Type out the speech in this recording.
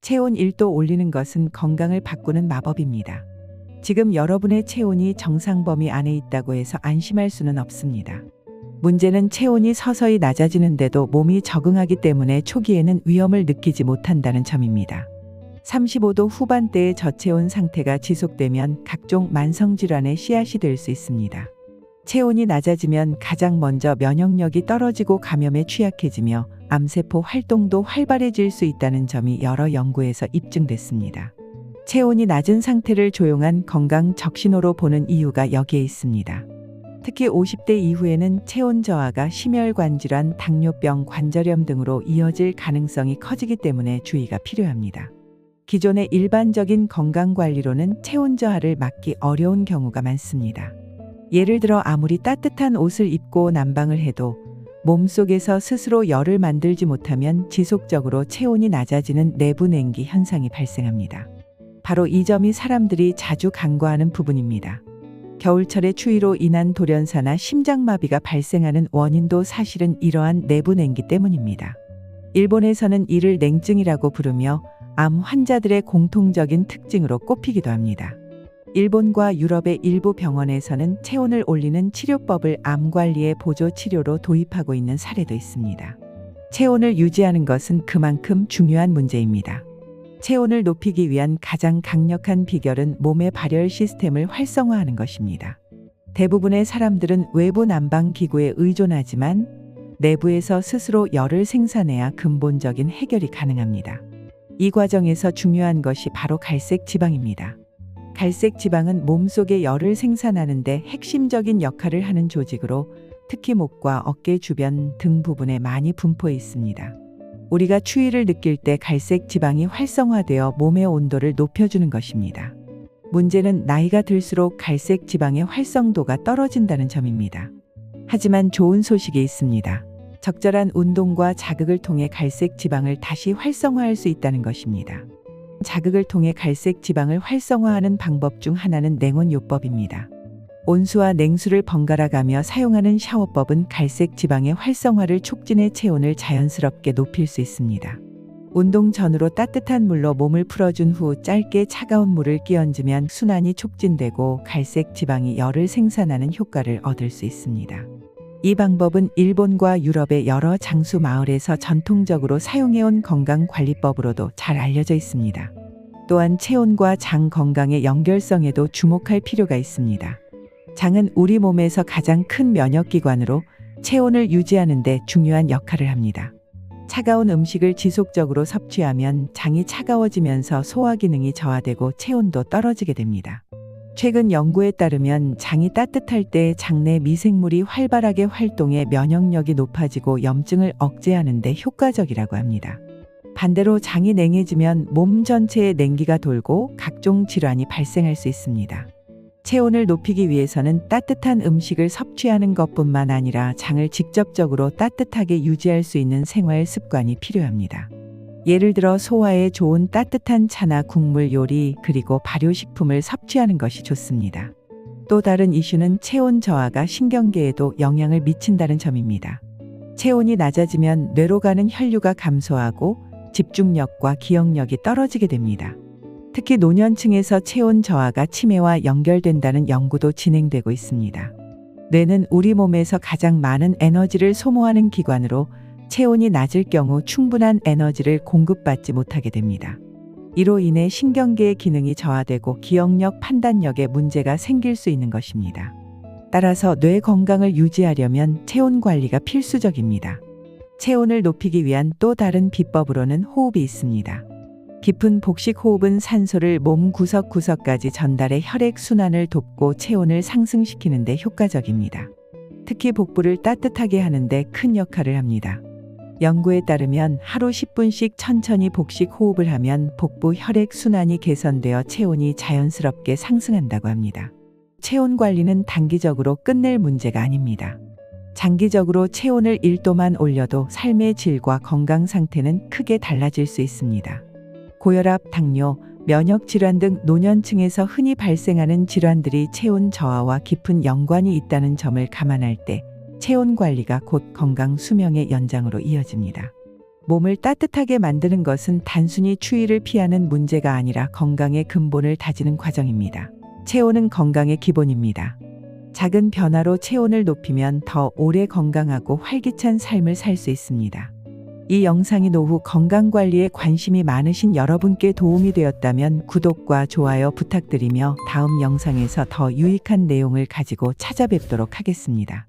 체온 1도 올리는 것은 건강을 바꾸는 마법입니다. 지금 여러분의 체온이 정상 범위 안에 있다고 해서 안심할 수는 없습니다. 문제는 체온이 서서히 낮아지는데도 몸이 적응하기 때문에 초기에는 위험을 느끼지 못한다는 점입니다. 35도 후반대의 저체온 상태가 지속되면 각종 만성질환의 씨앗이 될 수 있습니다. 체온이 낮아지면 가장 먼저 면역력이 떨어지고 감염에 취약해지며 암세포 활동도 활발해질 수 있다는 점이 여러 연구에서 입증됐습니다. 체온이 낮은 상태를 조용한 건강 적신호로 보는 이유가 여기에 있습니다. 특히 50대 이후에는 체온 저하가 심혈관 질환, 당뇨병, 관절염 등으로 이어질 가능성이 커지기 때문에 주의가 필요합니다. 기존의 일반적인 건강관리로는 체온 저하를 막기 어려운 경우가 많습니다. 예를 들어 아무리 따뜻한 옷을 입고 난방을 해도 몸속에서 스스로 열을 만들지 못하면 지속적으로 체온이 낮아지는 내부 냉기 현상이 발생합니다. 바로 이 점이 사람들이 자주 간과하는 부분입니다. 겨울철의 추위로 인한 돌연사나 심장마비가 발생하는 원인도 사실은 이러한 내부 냉기 때문입니다. 일본에서는 이를 냉증이라고 부르며 암 환자들의 공통적인 특징으로 꼽히기도 합니다. 일본과 유럽의 일부 병원에서는 체온을 올리는 치료법을 암 관리의 보조 치료로 도입하고 있는 사례도 있습니다. 체온을 유지하는 것은 그만큼 중요한 문제입니다. 체온을 높이기 위한 가장 강력한 비결은 몸의 발열 시스템을 활성화하는 것입니다. 대부분의 사람들은 외부 난방 기구에 의존하지만 내부에서 스스로 열을 생산해야 근본적인 해결이 가능합니다. 이 과정에서 중요한 것이 바로 갈색 지방입니다. 갈색 지방은 몸속에 열을 생산하는 데 핵심적인 역할을 하는 조직으로 특히 목과 어깨 주변 등 부분에 많이 분포해 있습니다. 우리가 추위를 느낄 때 갈색 지방이 활성화되어 몸의 온도를 높여주는 것입니다. 문제는 나이가 들수록 갈색 지방의 활성도가 떨어진다는 점입니다. 하지만 좋은 소식이 있습니다. 적절한 운동과 자극을 통해 갈색 지방을 다시 활성화할 수 있다는 것입니다. 자극을 통해 갈색 지방을 활성화하는 방법 중 하나는 냉온요법입니다. 온수와 냉수를 번갈아 가며 사용하는 샤워법은 갈색 지방의 활성화를 촉진해 체온을 자연스럽게 높일 수 있습니다. 운동 전후로 따뜻한 물로 몸을 풀어준 후 짧게 차가운 물을 끼얹으면 순환이 촉진되고 갈색 지방이 열을 생산하는 효과를 얻을 수 있습니다. 이 방법은 일본과 유럽의 여러 장수 마을에서 전통적으로 사용해온 건강관리법으로도 잘 알려져 있습니다. 또한 체온과 장 건강의 연결성에도 주목할 필요가 있습니다. 장은 우리 몸에서 가장 큰 면역기관으로 체온을 유지하는 데 중요한 역할을 합니다. 차가운 음식을 지속적으로 섭취하면 장이 차가워지면서 소화 기능이 저하되고 체온도 떨어지게 됩니다. 최근 연구에 따르면 장이 따뜻할 때 장내 미생물이 활발하게 활동해 면역력이 높아지고 염증을 억제하는 데 효과적이라고 합니다. 반대로 장이 냉해지면 몸 전체에 냉기가 돌고 각종 질환이 발생할 수 있습니다. 체온을 높이기 위해서는 따뜻한 음식을 섭취하는 것뿐만 아니라 장을 직접적으로 따뜻하게 유지할 수 있는 생활 습관이 필요합니다. 예를 들어 소화에 좋은 따뜻한 차나 국물 요리 그리고 발효식품을 섭취하는 것이 좋습니다. 또 다른 이슈는 체온 저하가 신경계에도 영향을 미친다는 점입니다. 체온이 낮아지면 뇌로 가는 혈류가 감소하고 집중력과 기억력이 떨어지게 됩니다. 특히 노년층에서 체온 저하가 치매와 연결된다는 연구도 진행되고 있습니다. 뇌는 우리 몸에서 가장 많은 에너지를 소모하는 기관으로 체온이 낮을 경우 충분한 에너지를 공급받지 못하게 됩니다. 이로 인해 신경계의 기능이 저하되고 기억력, 판단력에 문제가 생길 수 있는 것입니다. 따라서 뇌 건강을 유지하려면 체온 관리가 필수적입니다. 체온을 높이기 위한 또 다른 비법으로는 호흡이 있습니다. 깊은 복식 호흡은 산소를 몸 구석구석까지 전달해 혈액 순환을 돕고 체온을 상승시키는 데 효과적입니다. 특히 복부를 따뜻하게 하는 데 큰 역할을 합니다. 연구에 따르면 하루 10분씩 천천히 복식 호흡을 하면 복부 혈액 순환이 개선되어 체온이 자연스럽게 상승한다고 합니다. 체온 관리는 단기적으로 끝낼 문제가 아닙니다. 장기적으로 체온을 1도만 올려도 삶의 질과 건강 상태는 크게 달라질 수 있습니다. 고혈압, 당뇨, 면역질환 등 노년층에서 흔히 발생하는 질환들이 체온 저하와 깊은 연관이 있다는 점을 감안할 때 체온 관리가 곧 건강 수명의 연장으로 이어집니다. 몸을 따뜻하게 만드는 것은 단순히 추위를 피하는 문제가 아니라 건강의 근본을 다지는 과정입니다. 체온은 건강의 기본입니다. 작은 변화로 체온을 높이면 더 오래 건강하고 활기찬 삶을 살 수 있습니다. 이 영상이 노후 건강관리에 관심이 많으신 여러분께 도움이 되었다면 구독과 좋아요 부탁드리며 다음 영상에서 더 유익한 내용을 가지고 찾아뵙도록 하겠습니다.